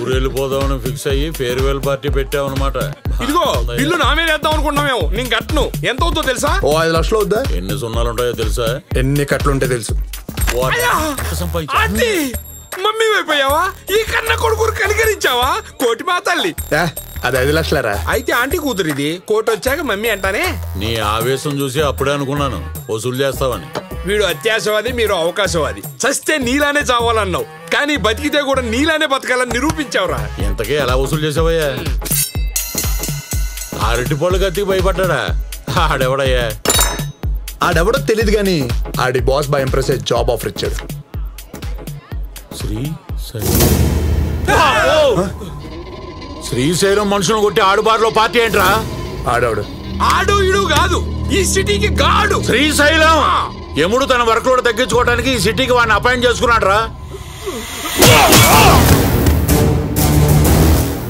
ఊరెళ్ళిపోదామని fix అయ్యి farewell party పెట్టామన్నమాట. ఇదిగో bill నా మీద వేద్దాం అనుకున్నామేమో. నేను కట్టను. ఎంత అవుతుందో తెలుసా? 5 లక్షలు అవుద్దా? ఎన్ని సున్నాలు ఉంటాయో తెలుసా? ఎన్ని కట్లు ఉంటాయో తెలుసు. మమ్మీ అయిపోయావా? ఈ కన్న కొడుకురు కనికరించావా? కోటి మా తల్లి. అది 5 లక్షలరా? అయితే ఆంటీ కూతురు ఇది. కోటి వచ్చాక మమ్మీ అంటానే. నీ ఆవేశం చూసి అప్పుడే అనుకున్నాను వసూలు చేస్తావని. వీడు అత్యాశవాది, మీరు అవకాశవాది. చస్తే నీలానే చావాలన్నావు, కానీ బతికితే కూడా నీలానే బతకాలని నిరూపించావురా. ఇంతకే ఎలా వసూలు చేసావయ్యా? అరటి పళ్ళు కత్తికి భయపడ్డా? ఆడెవడయ్యా? ఆడెవడో తెలీదు గాని ఆడి boss by impress job offer ఇచ్చాడు. శ్రీశైలం మనుషులను కొట్టి ఆడుబారులో పార్టీ ఏంట్రా? ఆడవాడు ఆడు ఇడు కాదు, ఈ సిటీకి గాడు. శ్రీశైలం యముడు తన వర్క్ లోడ్ తగ్గించుకోవడానికి ఈ సిటీకి వాడిని అపాయింట్ చేసుకున్నాడు రా.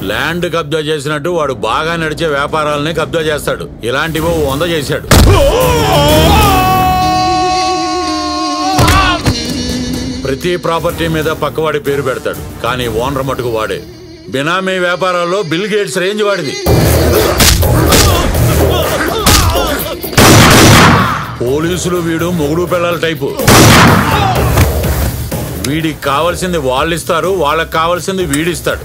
ల్యాండ్ కబ్జా చేసినట్టు వాడు బాగా నడిచే వ్యాపారాలని కబ్జా చేస్తాడు. ఇలాంటివో 100 చేశాడు. ప్రతి ప్రాపర్టీ మీద పక్కవాడి పేరు పెడతాడు, కానీ ఓనర్ మటుకు వాడే. బినామీ వ్యాపారాల్లో బిల్ గేట్స్ రేంజ్ వాడిది. పోలీసులు వీడు మొగుడు పిల్లల టైపు. వీడికి కావాల్సింది వాళ్ళు ఇస్తారు, వాళ్ళకి కావాల్సింది వీడిస్తాడు.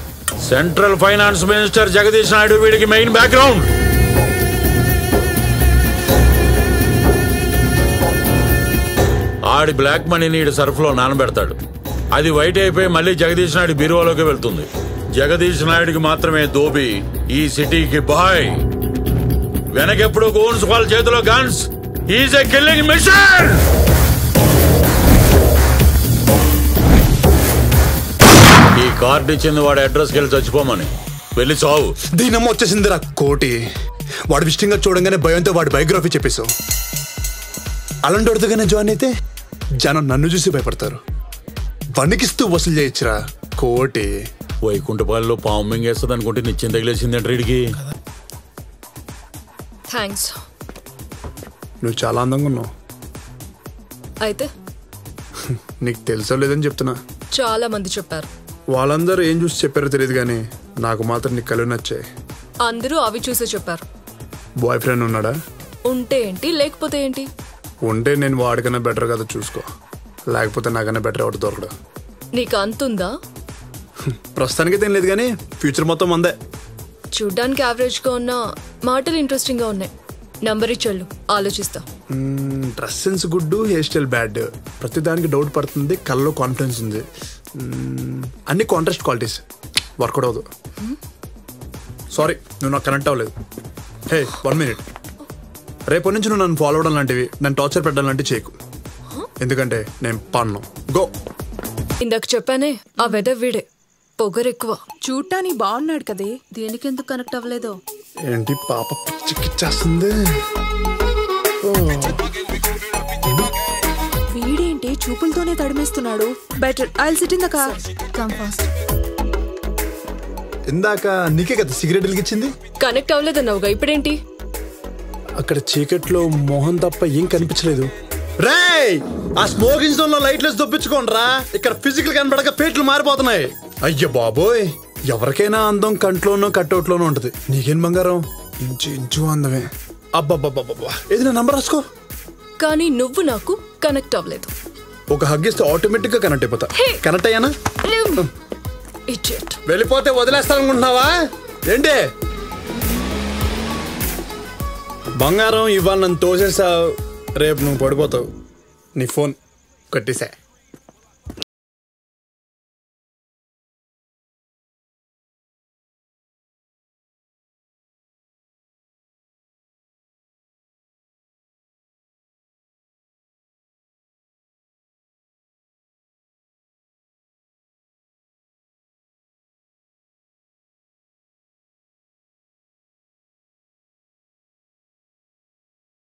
Central finance minister Jagadish Naidu వీడికి మెయిన్ బ్యాక్గ్రౌండ్. ఆడి బ్లాక్ మనీని ఈడు సర్ఫ్లో నానబెడతాడు. అది వైట్ అయిపోయి మళ్ళీ జగదీష్ నాయుడు బీరువాలోకి వెళ్తుంది. జగదీష్ నాయుడికి మాత్రమే దోబి, ఈ సిటీకి బాయ్. వెనకెప్పుడు గోన్స్ వాళ్ళ చేతిలో guns. Is a killing mission. ఈ కార్డు ఇచ్చింది వాడి అడ్రస్కి వెళ్ళి చచ్చిపోమని. వెళ్ళి చావు. దీనమ్మ వచ్చేసిందిరా కోటి. వాడు విషయంగా చూడంగానే భయంతో వాడి బయోగ్రఫీ చెప్పేశావు. అలాంటి వాడితోగానే జాయిన్ అయితే జనం నన్ను చూసి భయపడతారు. వణికిస్తూ వసూలు చేయొచ్చురా కోటి. వైకుంఠపాలలో పాము మింగేస్తుంది అనుకుంటే నిత్యం తగిలేసింది అంటే వీడికి. థ్యాంక్స్. నువ్వు చాలా అందంగా ఉన్నావు. అయితే నీకు తెలుసో లేదని చెప్తున్నా. చాలా మంది చెప్పారు. వాళ్ళందరూ ఏం చూసి చెప్పారో తెలియదు కానీ నాకు మాత్రం నీ కళ్ళు నచ్చాయి. అందరూ అవి చూసే చెప్పారు. బాయ్ ఫ్రెండ్ ఉన్నాడా? ఉంటే ఏంటి, లేకపోతే ఏంటి? ఉంటే నేను వాడికన్నా బెటర్ కదా చూసుకో, లేకపోతే నాకన్నా బెటర్ ఎవరు దొరకడు. నీకు అంతుందా? ప్రస్తుతానికి ఏం లేదు కానీ ఫ్యూచర్ మొత్తం మందే. చూడ్డానికి యావరేజ్ గా ఉన్నా మాటలు ఇంట్రెస్టింగ్ గా ఉన్నాయి. నంబర్ ఇచ్చేళ్ళు, ఆలోచిస్తా. Dress sense good, hair style bad. ప్రతిదానికి డౌట్ పడుతుంది, కళ్ళలో కాన్ఫిడెన్స్ ఉంది. అన్ని కాంట్రాస్ట్ క్వాలిటీస్. వర్కౌట్ అవ్వదు. సారీ, నువ్వు నాకు కనెక్ట్ అవ్వలేదు. హే 1 మినిట్. రేపటి నుంచి నువ్వు నన్ను ఫాలో అవడం లాంటివి, నన్ను టార్చర్ పెట్టడం లాంటివి చేయకు. ఎందుకంటే నేను పాను. గో. ఇందాక చెప్పానే, ఆ వెదర్ వీడే. పొగరెక్కువ. చూడటానికి బాగున్నాడు కదే, దేనికి ఎందుకు కనెక్ట్ అవ్వలేదో ఏంటి పాప పిచ్చికిచ్చేస్తుంది. వీడేంటి చూపులతోనే తడిమేస్తున్నాడు. Better I will sit in the car. Come fast. ఇందాక నీకే కదా సిగరెట్ వెలిగించింది. కనెక్ట్ అవ్వలేదన్నావుగా, ఇప్పుడేంటి? అక్కడ చీకట్లో మోహన్ తప్ప ఏం కనిపించలేదు. రేయ్, ఆ స్మోకింగ్ జోన్ లో లైట్లెస్ దొప్పించుకోండిరా. ఇక్కడ ఫిజికల్ కనబడక పేట్లు మారిపోతున్నాయి. అయ్యో బాబోయ్, ఎవరికైనా అందం కంట్లోనో కట్అవుట్లోనో ఉంటది. నీకేం బంగారం, ఇంచు ఇంచు అందమే. అబ్బాబ్బాబ్బా, ఏది నా నంబర్ రాసుకో. కానీ నువ్వు నాకు కనెక్ట్ అవ్వలేదు. ఒక హగ్ ఇస్తే ఆటోమేటిక్ గా కనెక్ట్ అయిపోతా. కనెక్ట్ అయ్యానా? వెళ్ళిపోతే వదిలేస్తానుకుంటున్నావా ఏంటి? బంగారం ఇవాళ నన్ను తోసేసావు, రేపు నువ్వు పడిపోతావు. నీ ఫోన్ కట్టేసా.